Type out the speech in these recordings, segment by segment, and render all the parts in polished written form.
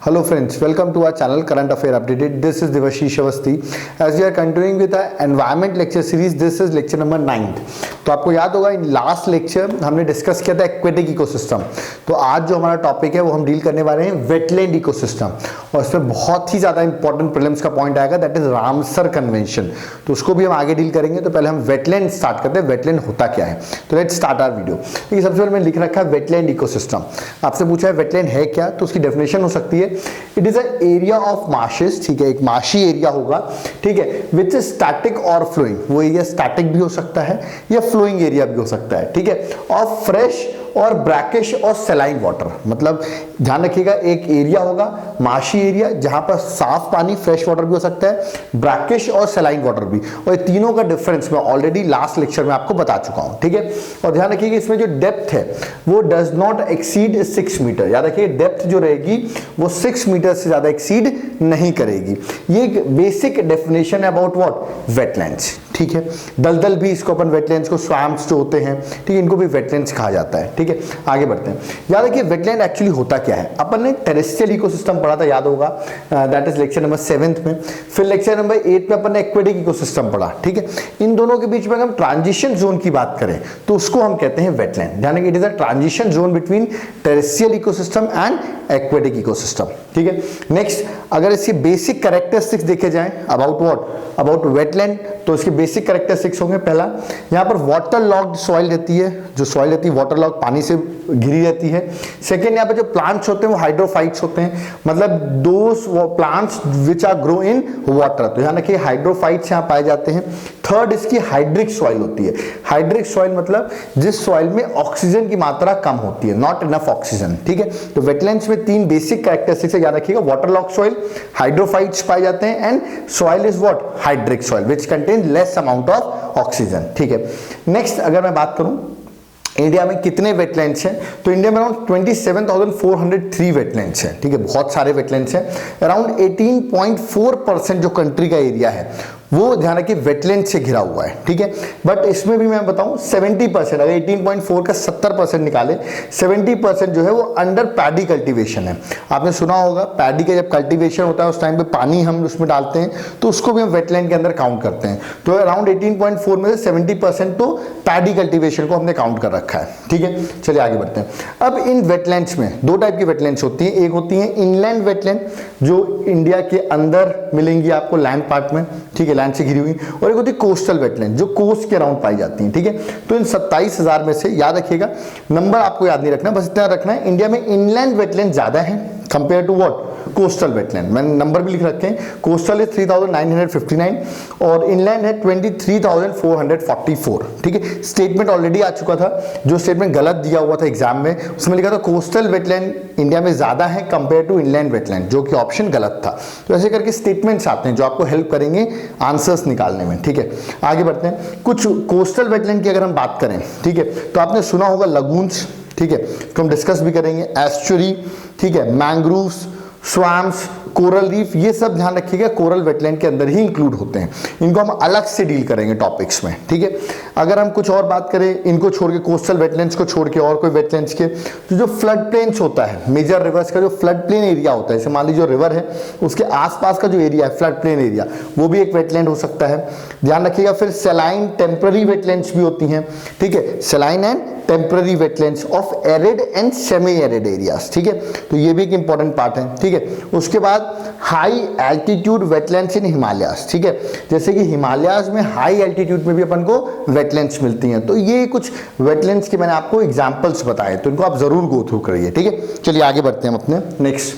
Hello friends, welcome to our channel Current Affair Updated. This is Devashish Awasthi. As we are continuing with our environment lecture series, this is lecture number 9. तो आपको याद होगा in last lecture हमने discuss किया था aquatic ecosystem. तो आज जो हमारा टॉपिक है वो हम डील करने वाले हैं वेटलैंड इकोसिस्टम, और इसमें बहुत ही ज़्यादा इंपॉर्टेंट प्रीलिम्स का पॉइंट आएगा, दैट इज रामसर कन्वेंशन। तो उसको भी हम आगे डील करेंगे। तो पहले हम वेटलैंड स्टार्ट करते हैं, वेटलैंड होता क्या है। तो लेट्स स्टार्ट आवर वीडियो। देखिए सबसे पहले मैंने लिख रखा है वेटलैंड इकोसिस्टम। आपसे पूछा है वेटलैंड है क्या, तो उसकी डेफिनेशन हो सकती है it is a area of marches, ठीक है, एक मार्शी एरिया होगा, ठीक है, विच इज स्टैटिक और फ्लोइंग। वो एरिया स्टैटिक भी हो सकता है या फ्लोइंग एरिया भी हो सकता है, ठीक है, ऑफ फ्रेश और ब्रैकिश और सेलाइन वाटर। मतलब ध्यान रखिएगा एक एरिया होगा मार्शी एरिया जहां पर साफ पानी फ्रेश वाटर भी हो सकता है, ब्रैकिश और सेलाइन वाटर भी, और ये तीनों का डिफरेंस मैं ऑलरेडी लास्ट लेक्चर में आपको बता चुका हूं, ठीक है। और ध्यान रखिएगा इसमें जो डेप्थ है वो डज नॉट एक्सीड 6 मीटर। याद रखिए डेप्थ जो रहेगी वो 6 मीटर से ज्यादा एक्सीड नहीं करेगी। ये एक बेसिक डेफिनेशन है अबाउट व्हाट वेटलैंड्स, ठीक है। दलदल भी इसको अपन वेटलैंड्स को स्वैम्प्स जो होते हैं, ठीक है, इनको भी वेटलैंड्स कहा जाता है, ठीक है। आगे बढ़ते हैं। याद रखिए वेटलैंड एक्चुअली होता क्या है। अपन ने टेरेस्ट्रियल इकोसिस्टम पढ़ा था, याद होगा, दैट इज लेक्चर नंबर 7 में। फिर लेक्चर नंबर 8 में अपन ने एक्वेटिक इकोसिस्टम पढ़ा, ठीक है। इन दोनों के बीच में अगर हम ट्रांजिशन जोन की बात करें तो उसको हम कहते हैं वेटलैंड। ध्यान रखिए it is a transition zone between terrestrial ecosystem and aquatic ecosystem, ठीक है। नेक्स्ट अगर इसकी बेसिक कैरेक्टरिस्टिक्स देखे जाएं अबाउट व्हाट अबाउट वेटलैंड, तो इसके बेसिक कैरेक्टरिस्टिक्स होंगे। पहला, यहाँ पर वाटर लॉक्ड सॉइल रहती है, जो सॉइल रहती है वाटर लॉक पानी से घिरी रहती है। सेकेंड, यहाँ पे जो प्लांट्स होते हैं वो हाइड्रोफाइट्स होते हैं, मतलब those plants which are grow in water. तो यहाँ रखिए हाइड्रोफाइट्स यहाँ पाए जाते हैं। थर्ड, इसकी हाइड्रिक सॉइल होती है। हाइड्रिक सॉइल मतलब जिस सॉइल में ऑक्सीजन की मात्रा कम होती है, नॉट इनफ ऑक्सीजन, ठीक है। तो वेटलैंड्स में 3 बेसिक कैरेक्टरिस्टिक्स याद रखिएगा, वाटर लॉक सॉइल, हाइड्रोफाइट्स पाए जाते हैं, and soil is what hydric soil which contain less amount of oxygen, ठीक है। नेक्स्ट अगर मैं बात करूं इंडिया में कितने वेटलैंड्स हैं, तो इंडिया में अराउंड 27,403 वेटलैंड्स हैं, ठीक है, बहुत सारे वेटलैंड्स हैं। अराउंड 18.4% जो कंट्री का एरिया है वो ध्यान रखिए वेटलैंड से घिरा हुआ है, ठीक है। बट इसमें भी मैं बताऊं 70%, अगर 18.4 का 70% निकाले, 70% जो है वो अंडर पैडी कल्टीवेशन है। आपने सुना होगा पैडी का जब कल्टीवेशन होता है उस टाइम पे पानी हम उसमें डालते हैं, तो उसको भी हम वेटलैंड के अंदर काउंट करते हैं। तो अराउंड 18.4 में से 70% तो पैडी कल्टीवेशन को हमने काउंट कर रखा है, ठीक है। चलिए आगे बढ़ते हैं। अब इन वेटलैंड्स में 2 टाइप की वेटलैंड्स होती हैं। एक होती है इनलैंड वेटलैंड जो इंडिया के अंदर मिलेंगी आपको लैंड पार्ट में, ठीक है, लैंड से घिरी हुई, और एक होती है कोस्टल वेटलैंड जो कोस्ट के अराउंड पाई जाती हैं, ठीक है। तो इन 27,000 में से याद रखिएगा, नंबर आपको याद नहीं रखना, बस इतना रखना है इंडिया में इनलैंड वेटलैंड ज्यादा है compare to what coastal wetland. मैंने नंबर भी लिख रखे हैं, कोस्टल है 3,959 और इनलैंड है 23,444, ठीक है। स्टेटमेंट ऑलरेडी आ चुका था, जो स्टेटमेंट गलत दिया हुआ था एग्जाम में, उसमें लिखा था कोस्टल वेटलैंड इंडिया में ज्यादा है कंपेयर टू इनलैंड वेटलैंड, जो कि ऑप्शन गलत था। तो ऐसे करके स्टेटमेंट्स आते हैं जो आपको हेल्प करेंगे आंसर्स निकालने में, ठीक है। आगे बढ़ते हैं। कुछ कोस्टल वेटलैंड की अगर हम बात करें, ठीक है, तो आपने सुना होगा लगून्स, ठीक है, तो हम डिस्कस भी करेंगे, एस्चुरी, ठीक है, मैंग्रोव्स, स्वैम्प्स, कोरल रीफ, ये सब ध्यान रखिएगा कोरल वेटलैंड के अंदर ही इंक्लूड होते हैं। इनको हम अलग से डील करेंगे टॉपिक्स में, ठीक है। अगर हम कुछ और बात करें इनको छोड़ के, कोस्टल वेटलैंड्स को छोड़ के और कोई वेटलैंड्स के, तो जो फ्लड प्लेन्स होता है, मेजर रिवर्स का जो फ्लड प्लेन एरिया होता है, जैसे मान लीजिए जो रिवर है उसके आसपास का जो एरिया है फ्लड प्लेन एरिया, वो भी एक वेटलैंड हो सकता है, ध्यान रखिएगा। फिर सेलाइन टेम्पररी वेटलैंड्स भी होती हैं, ठीक है, सेलाइन and temporary wetlands of arid and semi arid areas, ठीक है। तो ये भी एक इंपॉर्टेंट पार्ट है, ठीक है। उसके बाद हाई एल्टीट्यूड वेटलैंड्स इन हिमालयाज, ठीक है, जैसे कि हिमालयाज में हाई एल्टीट्यूड में भी अपन को वेटलैंड्स मिलती हैं। तो ये कुछ वेटलैंड्स के मैंने आपको एग्जांपल्स बताए, तो इनको आप जरूर गो थ्रू करिए, ठीक है। चलिए आगे बढ़ते हैं अपने नेक्स्ट।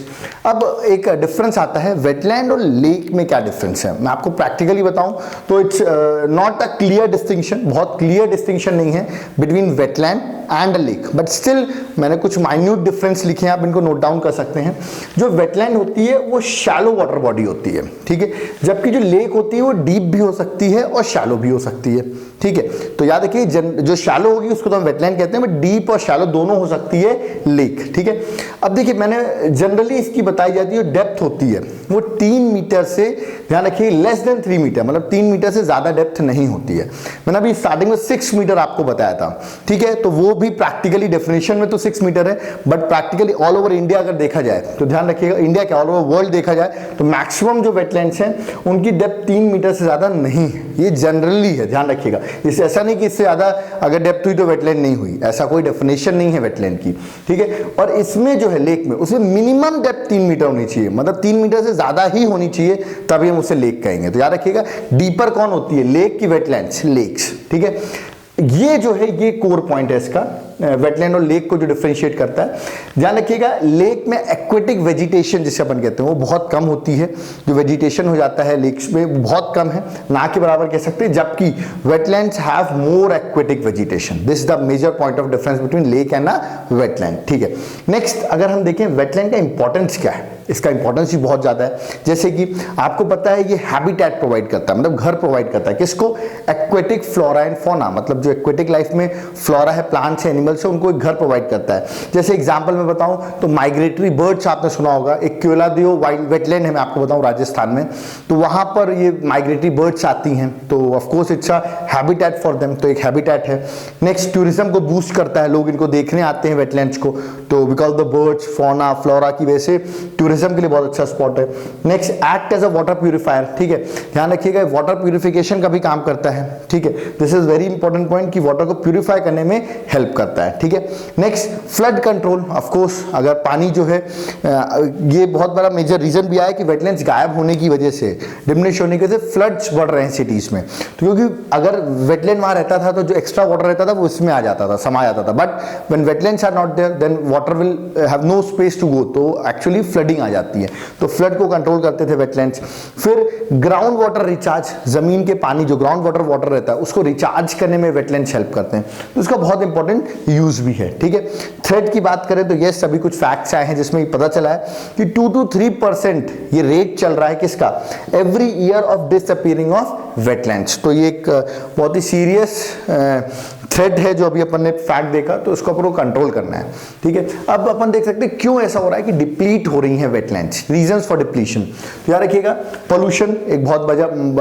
अब एक डिफरेंस आता है वेटलैंड और लेक में, क्या डिफरेंस है मैं आपको प्रैक्टिकली बताऊं तो it's not a clear distinction, बहुत क्लियर डिस्टिंक्शन नहीं है between wetland and a lake, but still मैंने कुछ माइन्यूट डिफरेंस लिखे हैं, आप इनको नोट डाउन कर सकते हैं। जो वेटलैंड होती है वो शैलो वाटर बॉडी होती है, ठीक है, जबकि जो लेक होती है वो डीप भी हो सकती है और शैलो भी हो सकती है, ठीक है। तो याद रखिए जो शैलो होगी उसको तो हम वेटलैंड कहते हैं, बट डीप और शैलो दोनों हो सकती है लेक, ठीक है। अब देखिए मैंने जनरली इसकी बताई जाती है डेप्थ होती है वो 3 मीटर से, ध्यान रखिए, लेस देन 3 मीटर, मतलब 3 मीटर से ज्यादा डेप्थ नहीं होती है। मैंने अभी स्टार्टिंग में 6 मीटर आपको बताया था, ठीक है। तो वो भी प्रैक्टिकली डेफिनेशन में तो 6 मीटर है, but practically all over India अगर देखा जाए तो ध्यान रखिएगा, इंडिया के ऑल ओवर वर्ल्ड देखा जाए तो मैक्सिमम जो वेटलैंड्स हैं उनकी डेप्थ 3 मीटर से ज्यादा नहीं है। ये जनरली है, ध्यान रखिएगा। इससे ऐसा नहीं कि इससे ज्यादा अगर डेप्थ हुई तो वेटलैंड नहीं हुई, ऐसा कोई डेफिनेशन नहीं है वेटलैंड की, ठीक है। और इसमें जो है लेक में उसमें मिनिमम डेप्थ 3 मीटर होनी चाहिए, मतलब 3 मीटर से ज्यादा ही होनी चाहिए, तभी हम उसे लेक कहेंगे। तो याद रखिएगा, डीपर कौन होती है? लेक की वेटलैंड्स, लेक्स, ठीक है। ये जो है ये कोर पॉइंट है इसका, वेटलैंड और लेक को जो डिफरेंशिएट करता है। ध्यान रखिएगा, लेक में एक्वेटिक वेजिटेशन जिसे अपन कहते हैं वो बहुत कम होती है, जो वेजिटेशन हो जाता है लेक्स में बहुत कम है, ना के बराबर कह सकते हैं, जबकि wetlands have more aquatic vegetation. This is the major point of difference between lake and a wetland, ठीक है। नेक्स्ट अगर हम देखें वेटलैंड का इंपॉर्टेंस क्या है, इसका इंपॉर्टेंस भी बहुत ज्यादा है। जैसे कि आपको पता है ये हैबिटेट प्रोवाइड करता है, मतलब घर प्रोवाइड करता है, किसको? एक्वेटिक फ्लोरा एंड फौना, मतलब जो एक्वेटिक लाइफ में फ्लोरा है, प्लांट्स है, एनिमल्स है, उनको एक घर प्रोवाइड करता है। जैसे एग्जांपल में बताऊं तो माइग्रेटरी बर्ड्स आपने सुना होगा, एक केवलादेव वाइल्ड वेटलैंड है, मैं आपको बताऊं राजस्थान में, तो वहां पर ये माइग्रेटरी बर्ड्स आती हैं, तो of course it's a habitat for them, तो एक हैबिटेट है। नेक्स्ट टूरिज्म को बूस्ट करता है, लोग इनको देखने आते हैं वेटलैंड्स को, तो because the birds, fauna, flora की वजह से टूरिज्म के लिए बहुत अच्छा स्पॉट है। Next act as a water purifier, ठीक है, ध्यान रखिएगा वाटर प्यूरिफिकेशन का भी काम करता है, ठीक है। This is very important point कि वाटर को प्यूरिफाई करने में हेल्प करता है, ठीक है। Next flood control, of course अगर पानी जो है ये बहुत बड़ा मेजर रीजन भी आया कि वेटलैंड्स गायब होने की वजह से, डिमिनिश होने की वजह से फ्लड्स बढ़ रहे हैं सिटीज में, तो क्योंकि अगर वेटलैंड वहां रहता था तो जो एक्स्ट्रा वाटर रहता था वो इसमें आ जाता था, समा जाता था, but when wetlands are not there then water will have no space to go, तो एक्चुअली फ्लडिंग आ जाती है, तो फ्लड को कंट्रोल करते थे वेटलैंड्स। फिर ग्राउंड वाटर रिचार्ज, जमीन के पानी जो ग्राउंड वाटर रहता है उसको रिचार्ज करने में वेटलैंड्स हेल्प करते हैं, तो इसका बहुत इंपॉर्टेंट यूज भी है, ठीक है। थ्रेट की बात करें तो ये सभी कुछ फैक्ट्स आए हैं जिसमें पता चला है कि 2 to 3% ये रेट चल रहा है किसका? Every year of disappearing of wetlands. तो ये एक बहुत ही सीरियस थ्रेट है जो अभी अपन ने फैक्ट देखा, तो उसको अपन को कंट्रोल करना है, ठीक है। अब अपन देख सकते हैं क्यों ऐसा हो रहा है कि डिप्लीट हो रही है वेटलैंड्स, रीजंस फॉर डिप्लीशन। तो याद रखिएगा पोल्यूशन एक बहुत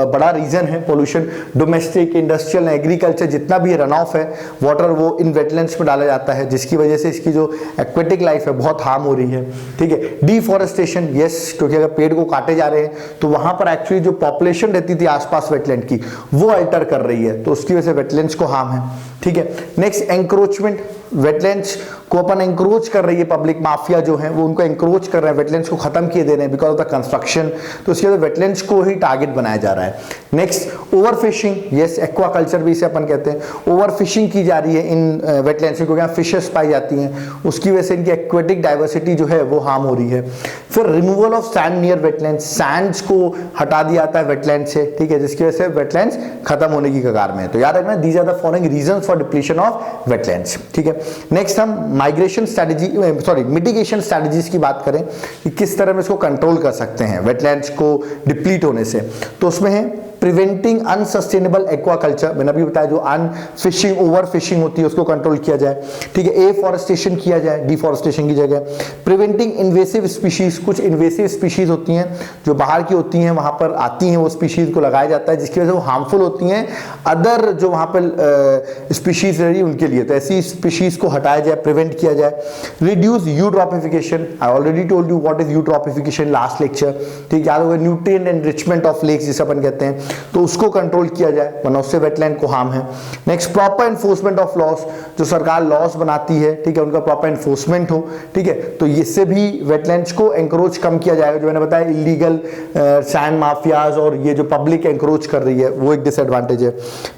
बड़ा रीजन है, पोल्यूशन, डोमेस्टिक, इंडस्ट्रियल, एग्रीकल्चर, जितना भी रन ऑफ है वाटर वो इन वेटलैंड्स में डाला जाता है, जिसकी वजह से इसकी जो एक्वेटिक लाइफ है बहुत हार्म हो रही है, ठीक है। डिफॉरेस्टेशन, यस, क्योंकि अगर पेड़ को काटे जा रहे हैं तो वहां पर एक्चुअली जो पॉपुलेशन रहती थी आसपास वेटलैंड की वो अल्टर कर रही है, तो उसकी वजह से वेटलैंड्स को हार्म है, ठीक है। नेक्स्ट एंक्रोचमेंट, वेटलैंड्स को अपन एंक्रोच कर रही है, पब्लिक माफिया जो है वो उनको एंक्रोच कर रहे हैं, वेटलैंड्स को खत्म किए दे रहे हैं बिकॉज ऑफ द कंस्ट्रक्शन, तो उसके बाद वेटलैंड्स को ही टारगेट बनाया जा रहा है। Next over fishing, yes, aquaculture भी इसे अपन कहते हैं, ओवर फिशिंग की जा रही है इन वेटलैंड्स में, क्योंकि यहाँ फिशेस पाई जाती हैं, उसकी वजह से इनकी एक्वेटिक डाइवर्सिटी जो है वो हार्म हो रही है। फिर removal of sand near wetlands, Sands को हटा दिया जाता है वेटलैंड से, ठीक है, जिसकी वजह से वेटलैंड्स खत्म होने की कगार में है। तो याद रखना these are the following reasons for depletion of wetlands, ठीक है। नेक्स्ट हम माइग्रेशन स्ट्रेटजी, मिटिगेशन स्ट्रेटजीज की बात करें कि किस तरह में इसको कंट्रोल कर सकते हैं वेटलैंड्स को डिप्लीट होने से, तो उसमें है प्रिवेंटिंग अनसस्टेनेबल एक्वाकल्चर, मैंने अभी बताया जो फिशिंग, ओवर फिशिंग होती है उसको कंट्रोल किया जाए, ठीक है। एफॉरेस्टेशन किया जाए डिफॉरेस्टेशन की जगह। प्रिवेंटिंग इन्वेसिव स्पीशीज, कुछ इन्वेसिव स्पीशीज होती हैं जो बाहर की होती हैं, वहां पर आती हैं, वो स्पीशीज को लगाया जाता है जिसकी वजह से वो हार्मफुल होती हैं अदर जो वहां पर स्पीशीज रही उनके लिए, तो ऐसी स्पीशीज को हटाया जाए, प्रिवेंट किया जाए। Reduce eutrophication, I already told you what is eutrophication last lecture, ठीक, याद होगा, न्यूट्रिएंट एनरिचमेंट ऑफ लेक्स जिसे अपन कहते हैं, तो उसको कंट्रोल किया जाए वरना उससे वेटलैंड को हार्म है। Next proper enforcement of loss, जो सरकार लॉस बनाती है, ठीक है, उनका प्रॉपर एनफोर्समेंट हो, ठीक है, तो इससे भी वेटलैंड्स को एंक्रोच कम किया जाएगा, जो मैंने बताया इलीगल सैंड माफियाज और ये जो पब्लिक एंक्रोच कर रही है वो एक डिसएडवांटेज है।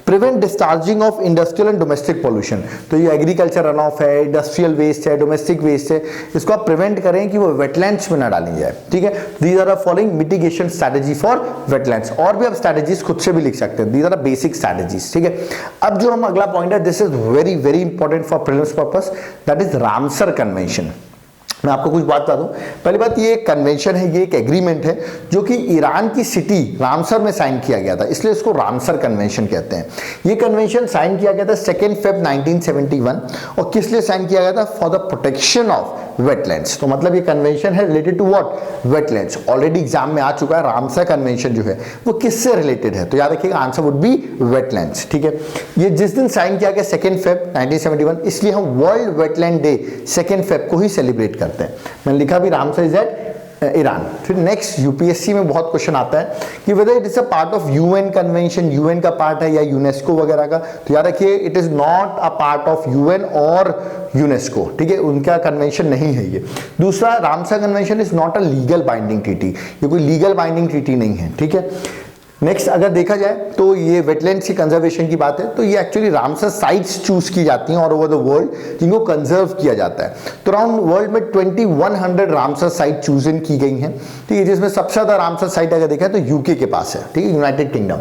Prevent discharging of industrial and domestic pollution, तो ये एग्रीकल्चर रन ऑफ है, इंडस्ट्रियल वेस्ट है, डोमेस्टिक वेस्ट है, इसको आप प्रिवेंट करें कि वो वेटलैंड्स में ना डाली जाए, ठीक है। These are the following mitigation strategy for wetlands, और भी आप स्ट्रेटजीज खुद से भी लिख सकते हैं, these are the basic strategies, ठीक है। अब जो हम अगला पॉइंट है, this is very very important for prelims purpose, that is Ramsar convention. मैं आपको कुछ बात बता दूं, पहली बात ये कन्वेंशन है, ये एक एग्रीमेंट है जो कि ईरान की सिटी रामसर में साइन किया गया था, इसलिए इसको रामसर कन्वेंशन कहते हैं। ये कन्वेंशन साइन किया गया था 2 फेब 1971, और किस लिए साइन किया गया था? For the protection of wetlands. तो मतलब ये कन्वेंशन है related to what, wetlands. Already exam में आ चुका है, रामसर कन्वेंशन जो है वो किससे रिलेटेड है, तो याद रखिएगा आंसर वुड बी वेटलैंड्स। ठीक है, ये जिस दिन साइन किया गया 2 फेब 1971, इसलिए हम वर्ल्ड वेटलैंड डे 2 फेब को ही सेलिब्रेट करते हैं। मैंने लिखा भी रामसर इज एट ईरान। फिर नेक्स्ट यूपीएससी में बहुत क्वेश्चन आता है कि whether it is a part of UN convention, UN का पार्ट है या यूनेस्को वगैरह का, तो याद रखिए it is not a part of UN और यूनेस्को। ठीक है, उनका कन्वेंशन नहीं है ये। दूसरा, Ramsar convention is not a legal binding treaty, ये कोई लीगल बाइंडिंग ट्रीटी नहीं है। ठीक है, नेक्स्ट अगर देखा जाए तो ये वेटलैंड्स की कंजर्वेशन की बात है, तो ये एक्चुअली रामसर साइट्स चूज की जाती हैं ऑल ओवर द वर्ल्ड जिनको कंजर्व किया जाता है। तो अराउंड वर्ल्ड में 2100 रामसर साइट चूजन की गई हैं। ठीक है, जिसमें सबसे ज्यादा रामसर साइट अगर देखा तो यूके के पास है। ठीक है, यूनाइटेड किंगडम।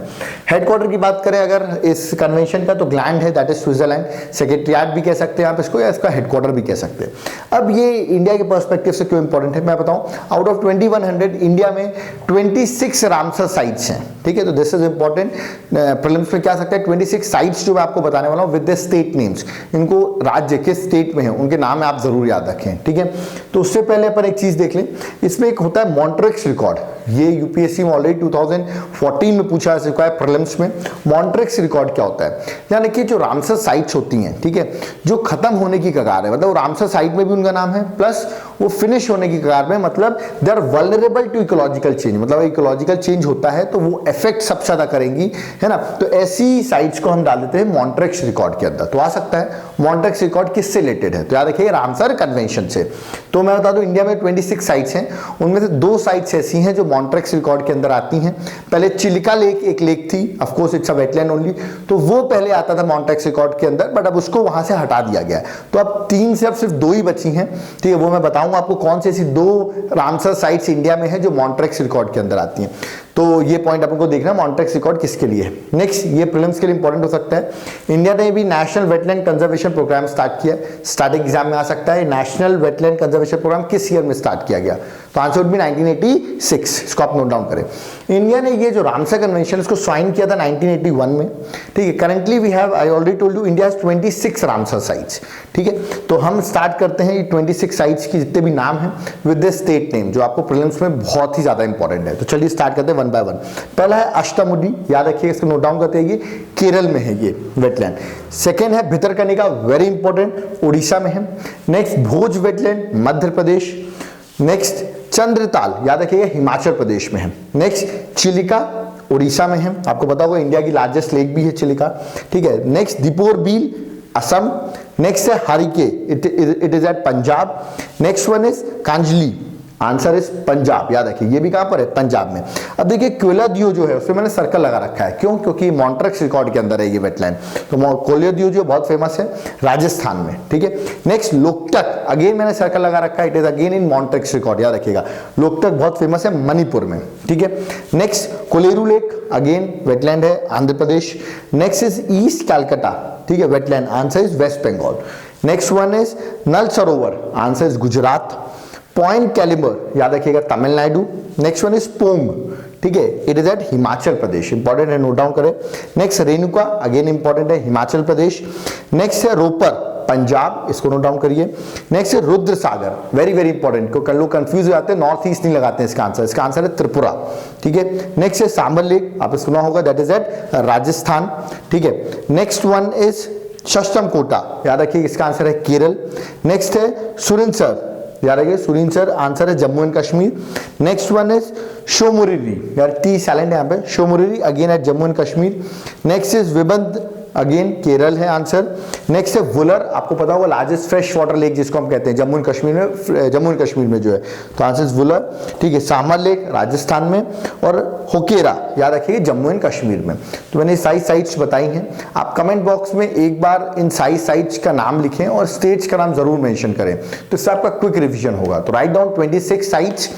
हेडक्वार्टर की बात करें अगर इस कन्वेंशन का, तो ग्लैंड है, दैट इज स्विट्जरलैंड। सेक्रेटरिएट भी कह सकते हैं आप इसको, या इसका हेडक्वार्टर भी कह सकते हैं। अब ये इंडिया के पर्सपेक्टिव से क्यों इंपॉर्टेंट है मैं बताऊं। आउट ऑफ 2100 इंडिया में 26 रामसर साइट्स हैं। ठीक है, तो दिस इज इंपॉर्टेंट। प्रीलिम्स में क्या आ सकता है, 26 साइट्स जो मैं आपको बताने वाला हूं विद द स्टेट नेम्स, इनको राज्य किस स्टेट में है उनके नाम आप जरूर याद रखें। ठीक है, तो उससे पहले अपन एक चीज देख लें, इसमें एक होता है मॉन्ट्रिक्स रिकॉर्ड। ये यूपीएससी में ऑलरेडी 2014 में पूछा जा चुका है प्रीलिम्स में। मॉन्ट्रिक्स रिकॉर्ड क्या होता है, यानी कि जो रामसर साइट्स होती हैं, ठीक है, जो खत्म होने की कगार है, मतलब रामसर साइट में भी उनका नाम है, प्लस वो फिनिश होने की कगार में, मतलब they are vulnerable to ecological change, मतलब इकोलॉजिकल चेंज होता है तो वो इफेक्ट सबसे ज्यादा करेंगी, है ना। तो ऐसी साइट्स को हम डाल देते हैं मॉन्ट्रिक्स रिकॉर्ड के अंदर। तो आ सकता है मॉन्ट्रिक्स रिकॉर्ड किससे रिलेटेड है, तो याद रखिए रामसर कन्वेंशन से। तो मैं बता दूं इंडिया में 26 साइट्स हैं, उनमें से 2 साइट्स ऐसी हैं जो मॉन्ट्रिक्स रिकॉर्ड के अंदर आती हैं। पहले चिलिका लेक एक लेक थी, of course it's a wetland only, तो वो पहले आता था मॉन्ट्रिक्स रिकॉर्ड के अंदर, बट अब उसको वहां से हटा दिया गया है। तो अब 3 से अब सिर्फ 2 ही बची हैं। ठीक है, वो मैं बताऊंगा आपको कौन सी ऐसी 2 रामसर साइट्स इंडिया में है जो मॉन्ट्रिक्स रिकॉर्ड के अंदर आती हैं। तो ये पॉइंट अपन को देखना मॉन्ट्रिक्स रिकॉर्ड किसके लिए है। नेक्स्ट, ये प्रीलिम्स के लिए इंपॉर्टेंट हो सकता है। इंडिया ने भी national wetland conservation program start किया, स्टार्टिंग एग्जाम में आ सकता है। नेशनल वेटलैंड कंजर्वेशन प्रोग्राम किस ईयर में स्टार्ट किया गया, तो आंसर वुड बी 1986। इसको आप नोट डाउन करें। इंडिया ने ये जो रामसर कन्वेंशन इसको साइन किया था 1981 में। ठीक है, currently we have, I already told you, India has 26 Ramsar sites. ठीक है, तो हम स्टार्ट करते हैं ये 26 साइट्स की जितने भी नाम हैं विद द स्टेट नेम, जो आपको प्रीलिम्स में बहुत ही ज्यादा इंपॉर्टेंट है। तो चलिए स्टार्ट करते हैं 1 बाय 1। पहला है अष्टमुडी, याद रखिए इसको नोट डाउन करते हैं, ये केरल में है ये वेटलैंड। सेकेंड है भितरकनिका, वेरी इंपॉर्टेंट, उड़ीसा में है। नेक्स्ट भोज वेटलैंड, मध्य प्रदेश। नेक्स्ट चंद्रताल, याद रखिएगा हिमाचल प्रदेश में है। नेक्स्ट चिलिका, उड़ीसा में है, आपको पता होगा इंडिया की लार्जेस्ट लेक भी है चिलिका। ठीक है, नेक्स्ट दीपोर बील, असम। नेक्स्ट है Harike, it is at Punjab. Next one is Kanjli, answer is Punjab, याद रखिए ये भी कहां पर है, पंजाब में। अब देखिए कोयलादियो जो है उसमें मैंने सर्कल लगा रखा है, क्यों, क्योंकि मॉन्ट्रिक्स रिकॉर्ड के अंदर है ये वेटलैंड। तो कोयलादियो जो बहुत फेमस है राजस्थान में। ठीक है, नेक्स्ट लोकटक, अगेन मैंने सर्कल लगा रखा है, it is again in Montreux record, याद रखिएगा। लोकटक बहुत फेमस है मणिपुर में। ठीक है, next Kolleru lake, again wetland है Andhra Pradesh. Next is east Calcutta, ठीक है, wetland, answer is west Bengal. Next one is Nal Sarovar, answer is Gujarat. Point Calimere, याद रखिएगा Tamil Nadu. Next one is Pong, ठीक है, it is at Himachal Pradesh, important है, नोट डाउन करें। नेक्स्ट रेणुका, अगेन इंपॉर्टेंट है, हिमाचल प्रदेश। नेक्स्ट है रोपर, पंजाब, इसको नोट डाउन करिए। नेक्स्ट है रुद्र सागर, वेरी वेरी इंपॉर्टेंट, को लोग कंफ्यूज हो जाते हैं, नॉर्थ ईस्ट नहीं लगाते हैं इसका आंसर है त्रिपुरा। ठीक है, नेक्स्ट है सांबर लेक, आपने सुना होगा, दैट इज एट राजस्थान। ठीक है, नेक्स्ट वन इज शस्त्रम कोटा, याद रखिए इसका आंसर है केरल। नेक्स्ट है सुरिनसर, याद रखिए सुरिनसर, आंसर है Jammu and Kashmir. Next one is Tso Moriri, यार टी साइलेंट यहाँ पे, Tso Moriri again at Jammu and Kashmir. Next is Vembanad, again Kerala है आंसर। नेक्स्ट है वुलर, आपको पता होगा लार्जेस्ट फ्रेश वाटर लेक जिसको हम कहते हैं जम्मू एंड कश्मीर में जो है, तो आंसर इज वुलर। ठीक है, सामर लेक राजस्थान में, और होकेरा, याद रखिए जम्मू एंड कश्मीर में। तो मैंने सारी साइट्स बताई हैं, आप कमेंट बॉक्स में एक बार इन सारी साइट्स का नाम लिखें और स्टेट्स का नाम जरूर मेंशन करें, तो इससे आपका क्विक रिविजन होगा। तो write down 26 sites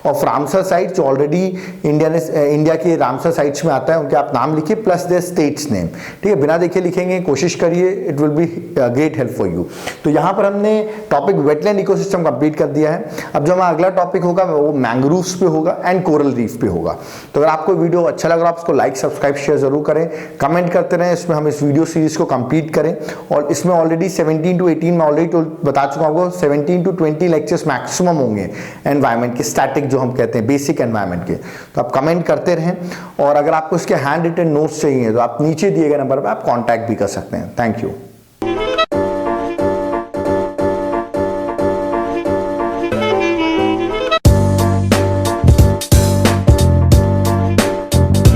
of Ramsar sites जो ऑलरेडी इंडिया के रामसर साइट्स में आता है, उनके आप नाम लिखिए प्लस देयर स्टेट्स नेम। ठीक है, बिना देखे लिखे लिखेंगे, कोशिश करिए, it will be great help for you. तो यहाँ पर हमने टॉपिक वेटलैंड इकोसिस्टम कंप्लीट कर दिया है। अब जो हमारा अगला टॉपिक होगा वो मैंग्रोव्स पे होगा एंड कोरल रीफ पे होगा। तो अगर आपको वीडियो अच्छा लग रहा है, आप इसको लाइक सब्सक्राइब शेयर जरूर करें, कमेंट करते रहें, इसमें हम इस वीडियो सीरीज को कंप्लीट करें। और इसमें ऑलरेडी 17 to 18 मैं ऑलरेडी बता चुका हूँ, 17 to 20 लेक्चर्स मैक्सिमम होंगे एनवायरमेंट के, स्टैटिक जो हम कहते हैं बेसिक एनवायरमेंट के। तो आप कमेंट करते रहें, और अगर आपको इसके हैंड रिटन नोट्स चाहिए तो आप नीचे दिए गए नंबर पर आप कॉन्टैक्ट भी कर सकते हैं। Thank you.